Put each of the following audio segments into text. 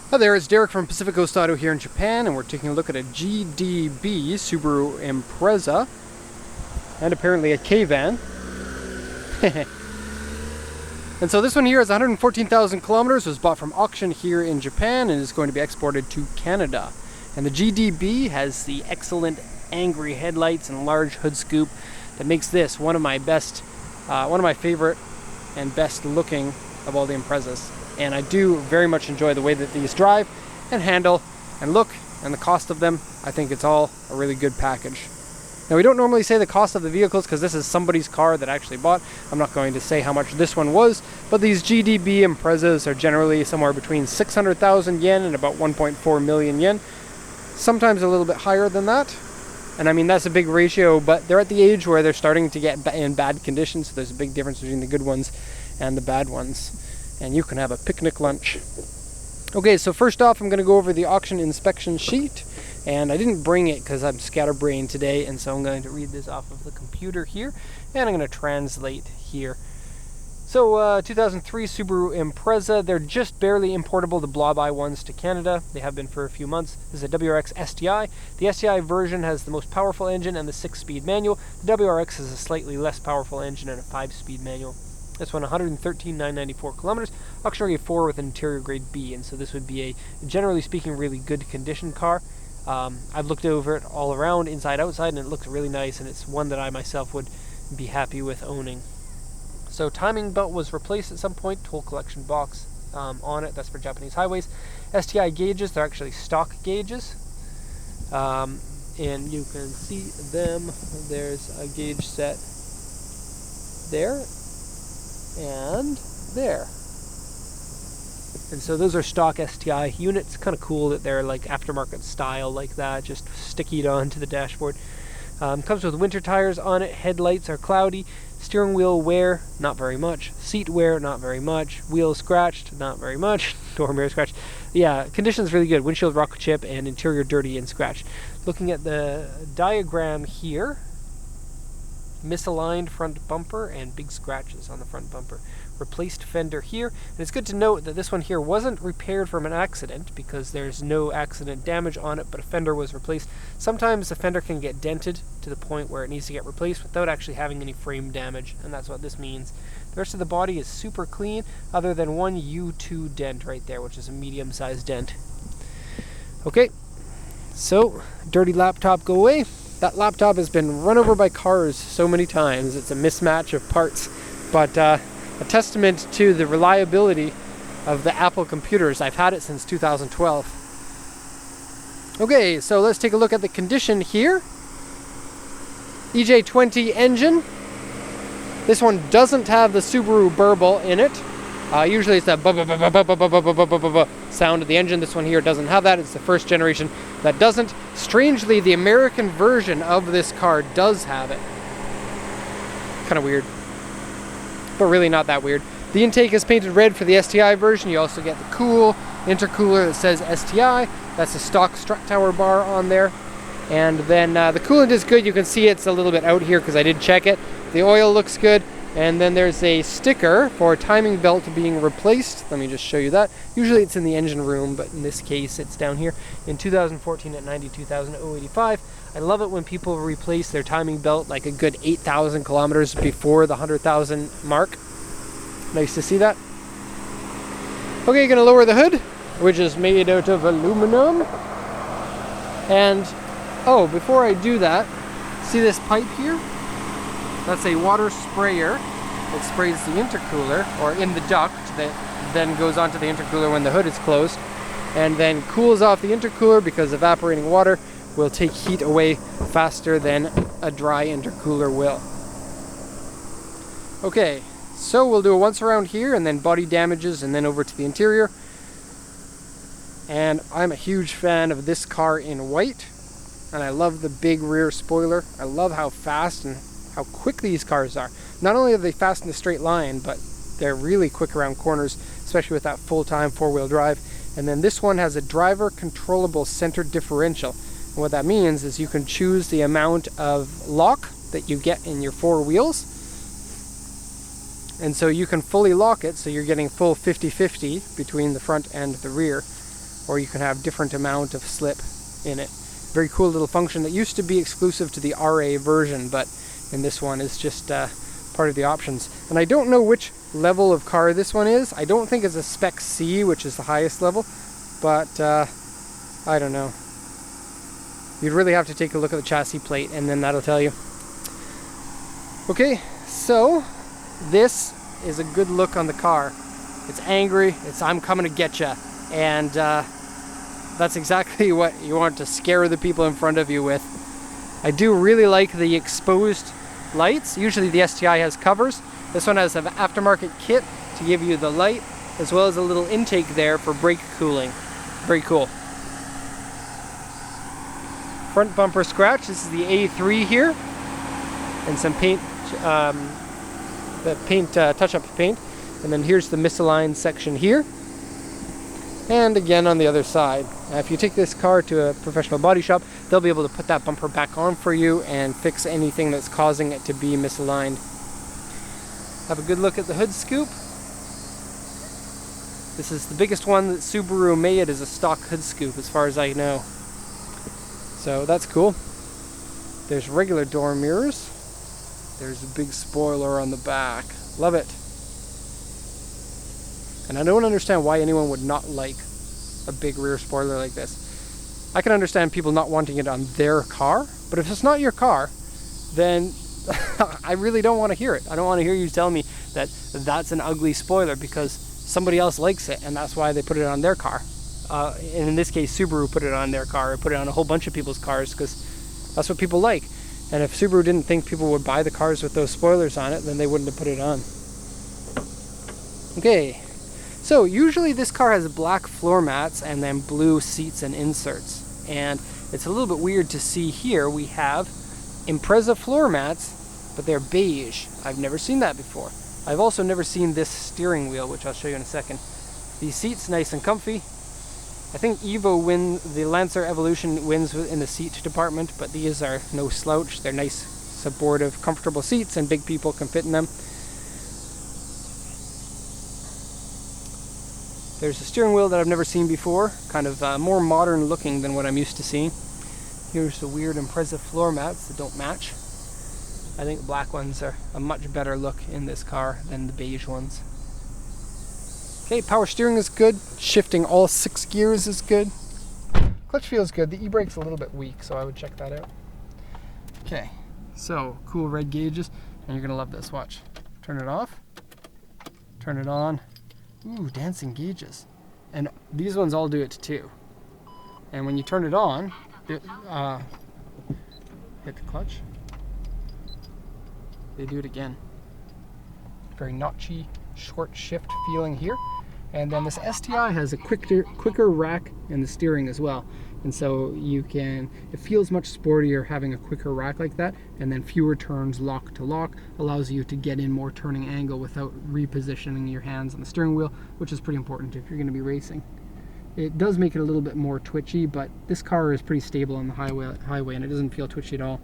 Hi there, it's Derek from Pacific Coast Auto here in Japan, and we're taking a look at a GDB Subaru Impreza, and apparently a K-van. And so this one here is 114,000 kilometers, was bought from auction here in Japan, and is going to be exported to Canada. And the GDB has the excellent angry headlights and large hood scoop that makes this one of my favorite and best looking of all the Imprezas. And I do very much enjoy the way that these drive and handle and look, and the cost of them. I think it's all a really good package. Now, we don't normally say the cost of the vehicles because this is somebody's car that I actually bought. I'm not going to say how much this one was, but these GDB Imprezas are generally somewhere between 600,000 yen and about 1.4 million yen. Sometimes a little bit higher than that. And I mean, that's a big ratio, but they're at the age where they're starting to get in bad condition, so there's a big difference between the good ones and the bad ones. And you can have a picnic lunch. Okay, so first off, I'm going to go over the auction inspection sheet. And I didn't bring it because I'm scatterbrained today, and so I'm going to read this off of the computer here, and I'm going to translate here. So, 2003 Subaru Impreza, they're just barely importable, the blob-eye ones, to Canada. They have been for a few months. This is a WRX STi. The STi version has the most powerful engine and the 6-speed manual. The WRX has a slightly less powerful engine and a 5-speed manual. This one, 113,994 kilometers, auction grade 4 with an interior grade B, and so this would be a, generally speaking, really good condition car. I've looked over it all around, inside, outside, and it looks really nice, and it's one that I myself would be happy with owning. So timing belt was replaced at some point, toll collection box on it, that's for Japanese highways. STi gauges, they're actually stock gauges, and you can see them. There's a gauge set there and there. And so those are stock STi units. Kind of cool that they're like aftermarket style like that, just stickied onto the dashboard. Comes with winter tires on it. Headlights are cloudy. Steering wheel wear, not very much. Seat wear, not very much. Wheels scratched, not very much. Door mirror scratched. Yeah, condition's really good. Windshield rock chip and interior dirty and scratched. Looking at the diagram here, misaligned front bumper and big scratches on the front bumper. Replaced fender here, and it's good to note that this one here wasn't repaired from an accident because there's no accident damage on it, but a fender was replaced. Sometimes the fender can get dented to the point where it needs to get replaced without actually having any frame damage, and that's what this means. The rest of the body is super clean, other than one U2 dent right there, which is a medium-sized dent. Okay, so dirty laptop, go away. That laptop has been run over by cars so many times. It's a mismatch of parts, but a testament to the reliability of the Apple computers. I've had it since 2012. Okay, so let's take a look at the condition here. EJ20 engine. This one doesn't have the Subaru burble in it. Usually it's that sound of the engine. This one here doesn't have that. It's the first generation that doesn't. Strangely, the American version of this car does have it. Kind of weird, but really not that weird. The intake is painted red for the STi version. You also get the cool intercooler that says STi. That's a stock strut tower bar on there. And then the coolant is good. You can see it's a little bit out here because I did check it. The oil looks good. And then there's a sticker for timing belt being replaced. Let me just show you that. Usually it's in the engine room, but in this case it's down here. In 2014 at 92,085. I love it when people replace their timing belt like a good 8,000 kilometers before the 100,000 mark. Nice to see that. Okay, you're gonna lower the hood, which is made out of aluminum. And, oh, before I do that, see this pipe here? That's a water sprayer that sprays the intercooler, or in the duct, that then goes onto the intercooler when the hood is closed, and then cools off the intercooler because evaporating water will take heat away faster than a dry intercooler will. Okay, so we'll do it once around here, and then body damages, and then over to the interior. And I'm a huge fan of this car in white, and I love the big rear spoiler. I love how fast and how quick these cars are. Not only are they fast in a straight line, but they're really quick around corners, especially with that full-time four-wheel drive. And then this one has a driver controllable center differential. And what that means is you can choose the amount of lock that you get in your four wheels. And so you can fully lock it, so you're getting full 50-50 between the front and the rear. or you can have different amount of slip in it. Very cool little function that used to be exclusive to the RA version, but in this one is just part of the options. And I don't know which level of car this one is. I don't think it's a Spec C, which is the highest level, but I don't know. You'd really have to take a look at the chassis plate and then that'll tell you. Okay, so this is a good look on the car. It's angry, it's I'm coming to get you, and that's exactly what you want to scare the people in front of you with. I do really like the exposed lights. Usually the STi has covers. This one has an aftermarket kit to give you the light, as well as a little intake there for brake cooling. Very cool. Front bumper scratch, this is the A3 here, and some paint, touch-up paint. And then here's the misaligned section here. And again on the other side. Now, if you take this car to a professional body shop, they'll be able to put that bumper back on for you and fix anything that's causing it to be misaligned. Have a good look at the hood scoop. This is the biggest one that Subaru made as a stock hood scoop as far as I know. So that's cool. There's regular door mirrors. There's a big spoiler on the back. Love it. And I don't understand why anyone would not like a big rear spoiler like this. I can understand people not wanting it on their car, but if it's not your car, then I really don't want to hear it. I don't want to hear you tell me that that's an ugly spoiler because somebody else likes it and that's why they put it on their car. And in this case, Subaru put it on their car, or put it on a whole bunch of people's cars because that's what people like. And if Subaru didn't think people would buy the cars with those spoilers on it, then they wouldn't have put it on. Okay. So usually this car has black floor mats and then blue seats and inserts. And it's a little bit weird to see here we have Impreza floor mats, but they're beige. I've never seen that before. I've also never seen this steering wheel, which I'll show you in a second. These seats, nice and comfy. I think the Lancer Evolution wins in the seat department, but these are no slouch. They're nice, supportive, comfortable seats, and big people can fit in them. There's a steering wheel that I've never seen before, kind of more modern looking than what I'm used to seeing. Here's the weird Impreza floor mats that don't match. I think the black ones are a much better look in this car than the beige ones. Okay, power steering is good. Shifting all 6 gears is good. Clutch feels good. The e-brake's a little bit weak, so I would check that out. Okay, so cool red gauges, and you're gonna love this. Watch. Turn it off. Turn it on. Ooh, dancing gauges. And these ones all do it too. And when you turn it on, hit the clutch. They do it again. Very notchy, short shift feeling here. And then this STi has a quicker rack in the steering as well. And so it feels much sportier having a quicker rack like that, and then fewer turns lock to lock allows you to get in more turning angle without repositioning your hands on the steering wheel, which is pretty important if you're going to be racing. It does make it a little bit more twitchy, but this car is pretty stable on the highway and it doesn't feel twitchy at all.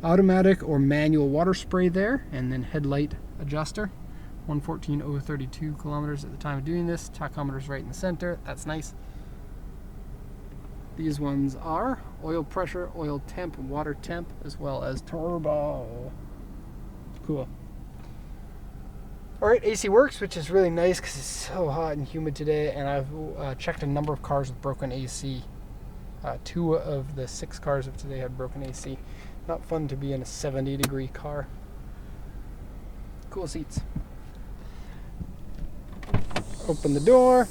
Automatic or manual water spray there, and then headlight adjuster. 114,032 kilometers at the time of doing this. Tachometer's right in the center. That's nice. These ones are oil pressure, oil temp, water temp, as well as turbo. Cool. Alright, AC works, which is really nice because it's so hot and humid today, and I've checked a number of cars with broken AC. 2 of the 6 cars of today had broken AC. Not fun to be in a 70-degree car. Cool seats. Open the door.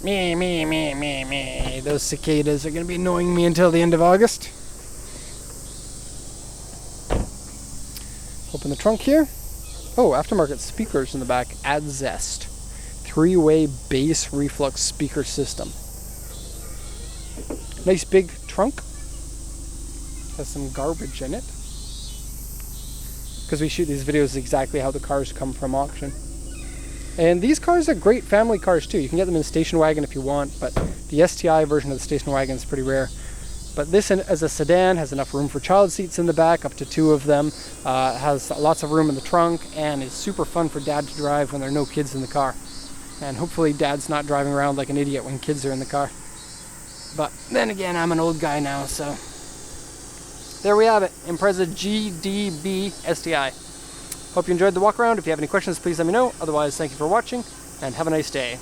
Me. Those cicadas are going to be annoying me until the end of August. Open the trunk here. Oh, aftermarket speakers in the back. Add zest. 3-way bass reflux speaker system. Nice big trunk. Has some garbage in it. Because we shoot these videos exactly how the cars come from auction. And these cars are great family cars too. You can get them in a station wagon if you want, but the STi version of the station wagon is pretty rare. But this, as a sedan, has enough room for child seats in the back, up to 2 of them. Has lots of room in the trunk, and is super fun for dad to drive when there are no kids in the car. And hopefully Dad's not driving around like an idiot when kids are in the car. But then again, I'm an old guy now, so... There we have it, Impreza GDB STi. Hope you enjoyed the walk around. If you have any questions, please let me know. Otherwise, thank you for watching, and have a nice day.